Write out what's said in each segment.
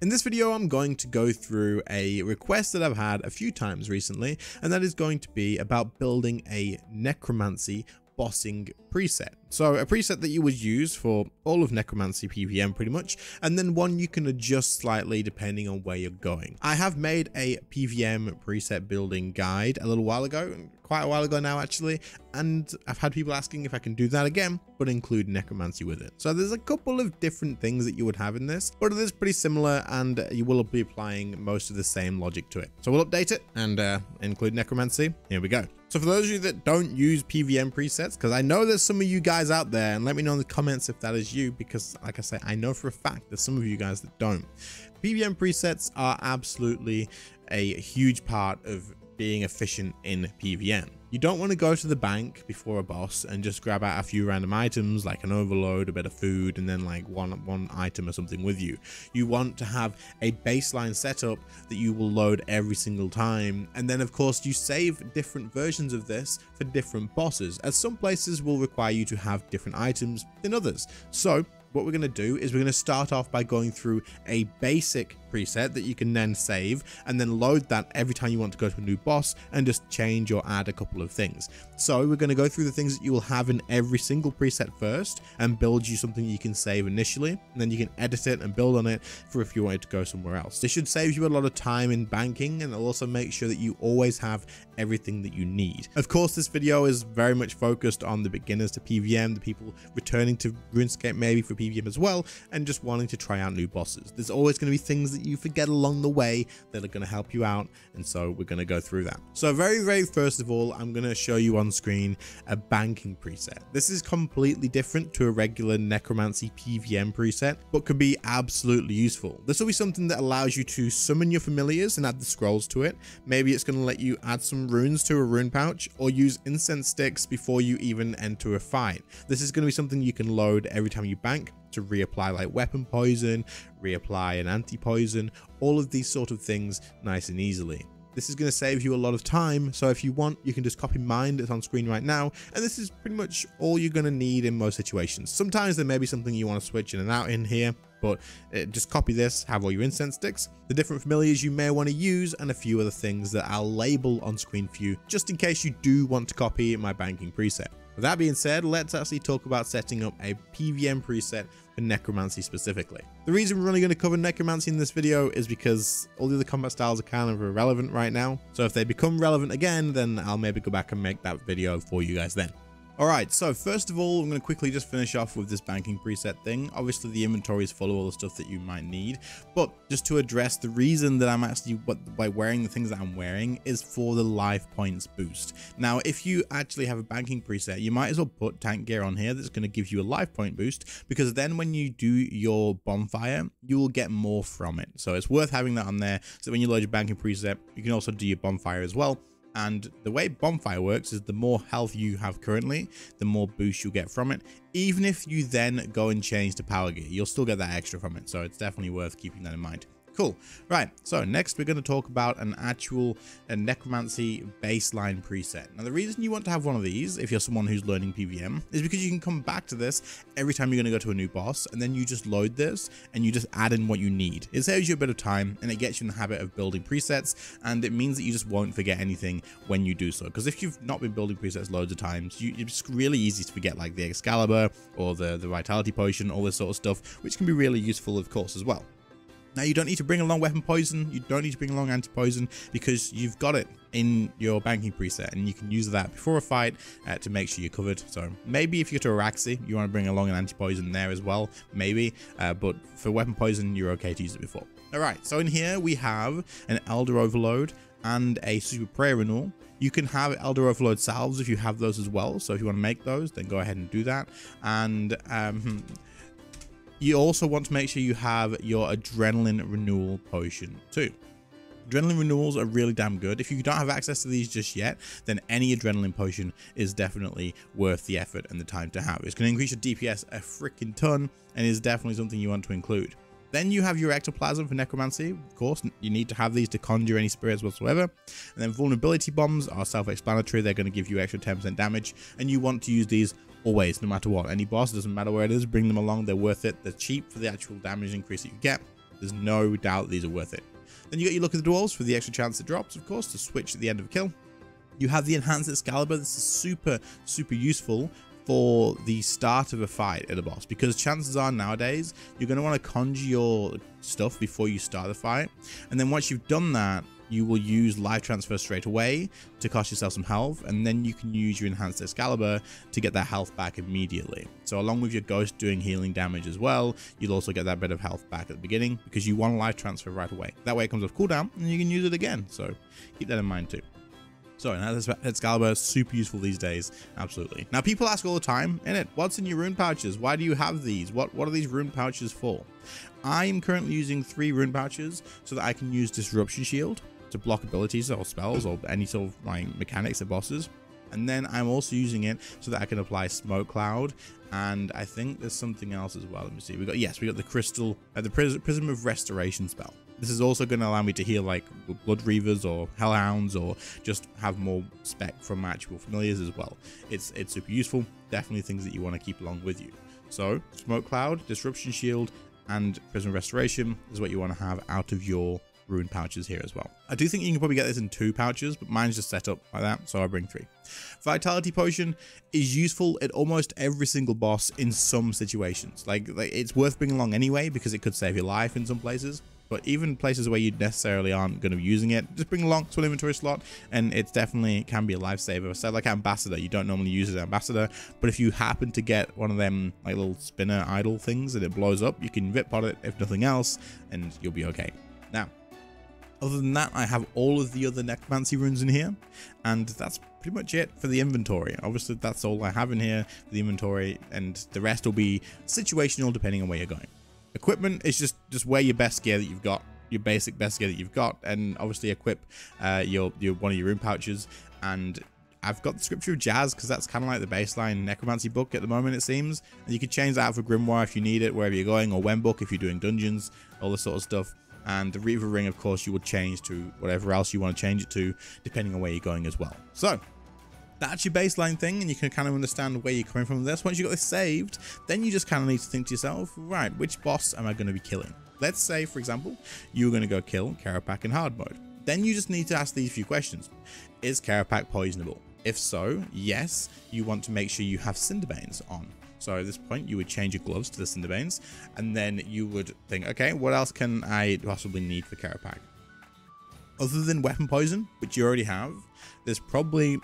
In this video, I'm going to go through a request that I've had a few times recently, and that is going to be about building a Necromancy bossing preset. So a preset that you would use for all of Necromancy PVM pretty much, and then one you can adjust slightly depending on where you're going. I have made a PVM preset building guide a little while ago, quite a while ago now actually, and I've had people asking if I can do that again, but include Necromancy with it. So there's a couple of different things that you would have in this, but it is pretty similar and you will be applying most of the same logic to it. So we'll update it and include Necromancy. Here we go. So for those of you that don't use PVM presets, because I know there's some of you guys out there, and let me know in the comments if that is you, because like I say, I know for a fact there's some of you guys that don't. PVM presets are absolutely a huge part of being efficient in PVM. You don't want to go to the bank before a boss and just grab out a few random items like an overload, a bit of food, and then like one item or something with you. You want to have a baseline setup that you will load every single time, and then of course you save different versions of this for different bosses, as some places will require you to have different items than others. So what we're going to do is we're going to start off by going through a basic preset that you can then save and then load that every time you want to go to a new boss and just change or add a couple of things. So we're going to go through the things that you will have in every single preset first and build you something you can save initially, and then you can edit it and build on it for if you wanted to go somewhere else. This should save you a lot of time in banking, and it'll also make sure that you always have everything that you need. Of course, this video is very much focused on the beginners to PVM, the people returning to RuneScape maybe for PVM as well, and just wanting to try out new bosses. There's always going to be things that you forget along the way that are going to help you out, and so we're going to go through that. So very first of all, I'm going to show you on screen a banking preset. This is completely different to a regular Necromancy PVM preset, but could be absolutely useful. This will be something that allows you to summon your familiars and add the scrolls to it. Maybe it's going to let you add some runes to a rune pouch, or use incense sticks before you even enter a fight. This is going to be something you can load every time you bank to reapply like weapon poison, reapply an anti-poison, all of these sort of things nice and easily. This is going to save you a lot of time, so if you want, you can just copy mine that's on screen right now, and this is pretty much all you're going to need in most situations. Sometimes there may be something you want to switch in and out in here, but just copy this, have all your incense sticks, the different familiars you may want to use, and a few other things that I'll label on screen for you, just in case you do want to copy my banking preset. With that being said, let's actually talk about setting up a PVM preset for Necromancy specifically. The reason we're only going to cover Necromancy in this video is because all the other combat styles are kind of irrelevant right now. So if they become relevant again, then I'll maybe go back and make that video for you guys then. Alright, so first of all, I'm going to quickly just finish off with this banking preset thing. Obviously, the inventory is full of all the stuff that you might need, but just to address the reason that I'm actually by wearing the things that I'm wearing is for the life points boost. Now, if you actually have a banking preset, you might as well put tank gear on here that's going to give you a life point boost, because then when you do your bonfire, you will get more from it. So it's worth having that on there, so when you load your banking preset, you can also do your bonfire as well. And the way bonfire works is the more health you have currently, the more boost you'll get from it. Even if you then go and change to power gear, you'll still get that extra from it. So it's definitely worth keeping that in mind. Cool. Right, so next we're going to talk about an actual Necromancy baseline preset. Now the reason you want to have one of these, if you're someone who's learning PVM, is because you can come back to this every time you're going to go to a new boss, and then you just load this and you just add in what you need. It saves you a bit of time, and it gets you in the habit of building presets, and it means that you just won't forget anything when you do so. Because if you've not been building presets loads of times, it's really easy to forget like the Excalibur or the Vitality Potion, all this sort of stuff, which can be really useful of course as well. Now, you don't need to bring along weapon poison, you don't need to bring along anti-poison, because you've got it in your banking preset, and you can use that before a fight to make sure you're covered. So maybe if you go to Araxi, you want to bring along an anti-poison there as well, maybe, but for weapon poison, you're okay to use it before. Alright, so in here we have an Elder Overload and a Super Prayer Renewal. You can have Elder Overload salves if you have those as well, so if you want to make those, then go ahead and do that. And you also want to make sure you have your Adrenaline Renewal Potion too. Adrenaline renewals are really damn good. If you don't have access to these just yet, then any adrenaline potion is definitely worth the effort and the time to have. It's going to increase your DPS a freaking ton, and is definitely something you want to include. Then you have your ectoplasm for necromancy. Of course, you need to have these to conjure any spirits whatsoever. And then vulnerability bombs are self-explanatory. They're going to give you extra 10% damage, and you want to use these always, no matter what. Any boss, doesn't matter where it is, bring them along. They're worth it. They're cheap for the actual damage increase that you get. There's no doubt these are worth it. Then you got your Luck of the Dwarves for the extra chance it drops, of course, to switch at the end of a kill. You have the Enhanced Excalibur. This is super useful for the start of a fight at a boss, because chances are nowadays you're going to want to conjure your stuff before you start the fight, and then once you've done that, you will use life transfer straight away to cost yourself some health, and then you can use your Enhanced Excalibur to get that health back immediately. So along with your ghost doing healing damage as well, you'll also get that bit of health back at the beginning, because you want a life transfer right away. That way it comes off cooldown and you can use it again, so keep that in mind too. So Enhanced Excalibur, super useful these days, absolutely. Now people ask all the time, innit, what's in your rune pouches? Why do you have these? What are these rune pouches for? I'm currently using 3 rune pouches so that I can use Disruption Shield to block abilities or spells or any sort of mechanics of bosses. And then I'm also using it so that I can apply Smoke Cloud, and I think there's something else as well. Let me see. We got the Crystal, the Prism of Restoration spell. This is also going to allow me to heal like Blood Reavers or Hellhounds, or just have more spec from actual familiars as well. It's super useful. Definitely things that you want to keep along with you. So Smoke Cloud, Disruption Shield, and Prism of Restoration is what you want to have out of your rune pouches here as well. I do think you can probably get this in 2 pouches, but mine's just set up like that, so I bring 3. Vitality Potion is useful at almost every single boss in some situations. Like it's worth bringing along anyway, because it could save your life in some places. But even places where you necessarily aren't going to be using it, just bring along to an inventory slot, and it definitely can be a lifesaver. So like Ambassador, you don't normally use it as Ambassador, but if you happen to get one of them like little spinner idol things and it blows up, you can Vip pot it if nothing else, and you'll be okay. Now, other than that, I have all of the other Necromancy runes in here, and that's pretty much it for the inventory. Obviously, that's all I have in here for the inventory, and the rest will be situational depending on where you're going. Equipment is just wear your best gear that you've got, your basic best gear that you've got, and obviously equip your one of your rune pouches. And I've got the Scripture of Jazz because that's kind of like the baseline Necromancy book at the moment, it seems. And you can change that out for Grimoire if you need it, wherever you're going, or Wen book if you're doing dungeons, all this sort of stuff. And the Reaver Ring, of course, you would change to whatever else you want to change it to, depending on where you're going as well. So that's your baseline thing, and you can kind of understand where you're coming from with this. Once you got this saved, then you just kind of need to think to yourself, right, which boss am I going to be killing? Let's say, for example, you're going to go kill Kerapac in hard mode. Then you just need to ask these few questions. Is Kerapac poisonable? If so, yes, you want to make sure you have Cinderbanes on. So at this point, you would change your gloves to the Cinderbanes, and then you would think, okay, what else can I possibly need for Kerapac? Other than weapon poison, which you already have, there's probably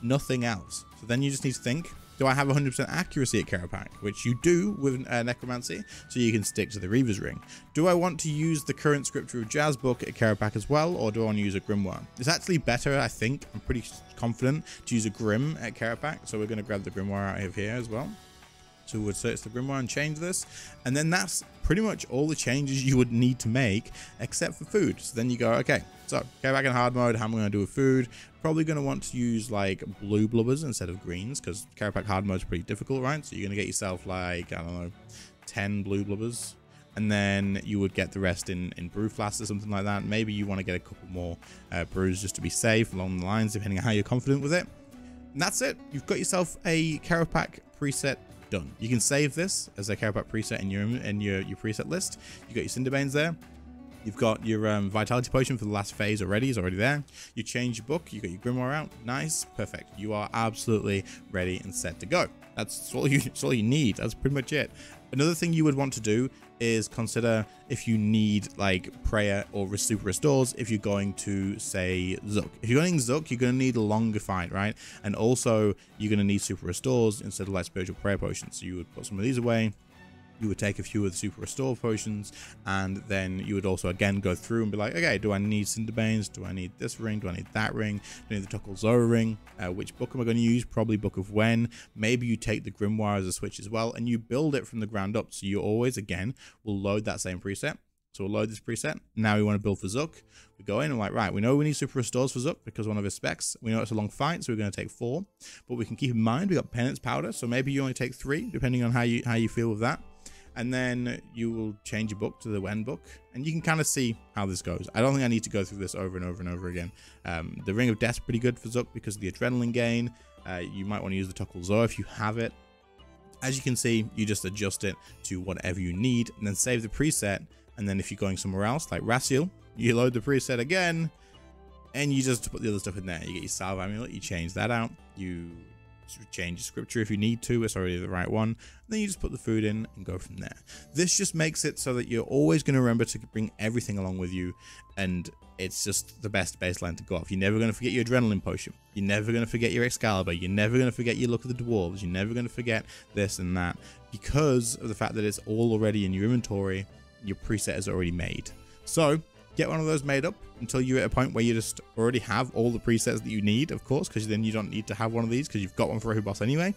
nothing else. So then you just need to think, do I have 100% accuracy at Kerapac? Which you do with Necromancy, so you can stick to the Reaver's Ring. Do I want to use the current Scripture of Jazz book at Kerapac as well, or do I want to use a Grimoire? It's actually better, I think, I'm pretty confident, to use a Grim at Kerapac, so we're going to grab the Grimoire out of here as well. So we would search the Grimoire and change this, and then that's pretty much all the changes you would need to make, except for food. So then you go, okay, so go back in hard mode, how am I going to do with food? Probably going to want to use like blue blubbers instead of greens, because Kerapac hard mode is pretty difficult, right? So you're going to get yourself like, I don't know, 10 blue blubbers, and then you would get the rest in brew flasks or something like that. Maybe you want to get a couple more brews just to be safe along the lines, depending on how you're confident with it. And that's it. You've got yourself a Kerapac preset done. You can save this as a Kerapac preset in your preset list. You've got your Cinderbanes there. You've got your Vitality Potion for the last phase already. It's already there. You change your book. You got your Grimoire out. Nice. Perfect. You are absolutely ready and set to go. That's all you need. That's pretty much it. Another thing you would want to do is consider if you need like prayer or super restores if you're going to say Zook. If you're going Zook, you're going to need a longer fight, right? And also you're going to need super restores instead of like spiritual prayer potions. So you would put some of these away. You would take a few of the super restore potions, and then you would also again go through and be like, okay, do I need Cinderbanes? Do I need this ring? Do I need that ring? Do I need the Tuckle Zora ring? Which book am I going to use? Probably Book of Wen. Maybe you take the Grimoire as a switch as well, and you build it from the ground up. So you always, again, will load that same preset. So we'll load this preset. Now we want to build for Zook. We go in and like, right, we know we need super restores for Zook because one of his specs. We know it's a long fight, so we're going to take 4. But we can keep in mind we got Penance Powder, so maybe you only take 3, depending on how you feel with that. And then you will change your book to the Wen book, and you can kind of see how this goes. I don't think I need to go through this over and over and over again. The Ring of Death's pretty good for Zook because of the adrenaline gain. You might want to use the Tuckle Zora if you have it. As you can see, you just adjust it to whatever you need, and then save the preset, And then if you're going somewhere else, like Raciel, you load the preset again, and you just put the other stuff in there. You get your salve amulet, you change that out, you change your scripture if you need to, it's already the right one, and then you just put the food in and go from there. This just makes it so that you're always going to remember to bring everything along with you, and it's just the best baseline to go off. You're never going to forget your adrenaline potion, you're never going to forget your Excalibur, you're never going to forget your Look of the Dwarves, you're never going to forget this and that, because of the fact that it's all already in your inventory. Your preset is already made. So get one of those made up until you're at a point where you just already have all the presets that you need, of course, because then you don't need to have one of these because you've got one for every boss anyway,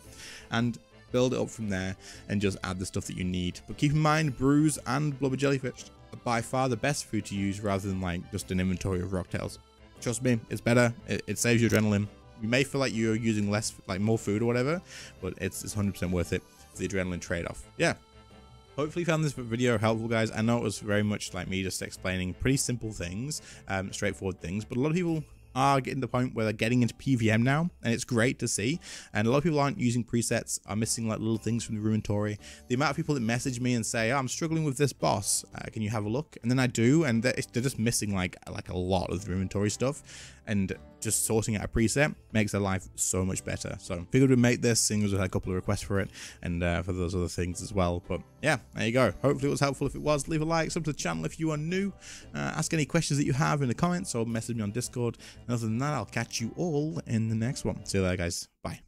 and build it up from there and just add the stuff that you need. But keep in mind, brews and blubber jellyfish are by far the best food to use rather than like just an inventory of rocktails. Trust me, it's better. It saves you adrenaline. You may feel like you're using less, like more food or whatever, but it's 100% worth it for the adrenaline trade-off. Yeah. Hopefully you found this video helpful, guys. I know it was very much like me just explaining pretty simple things, straightforward things, but a lot of people are getting to the point where they're getting into PVM now, and it's great to see. And a lot of people aren't using presets, are missing like little things from the inventory. The amount of people that message me and say, oh, I'm struggling with this boss, can you have a look? And then I do, and they're just missing like a lot of the inventory stuff, and just sorting out a preset makes their life so much better. So figured we'd make this, seeing as we had a couple of requests for it, and for those other things as well. But yeah, there you go. Hopefully it was helpful. If it was, leave a like, sub to the channel if you are new, ask any questions that you have in the comments, or message me on Discord. And other than that, I'll catch you all in the next one. See you later, guys. Bye.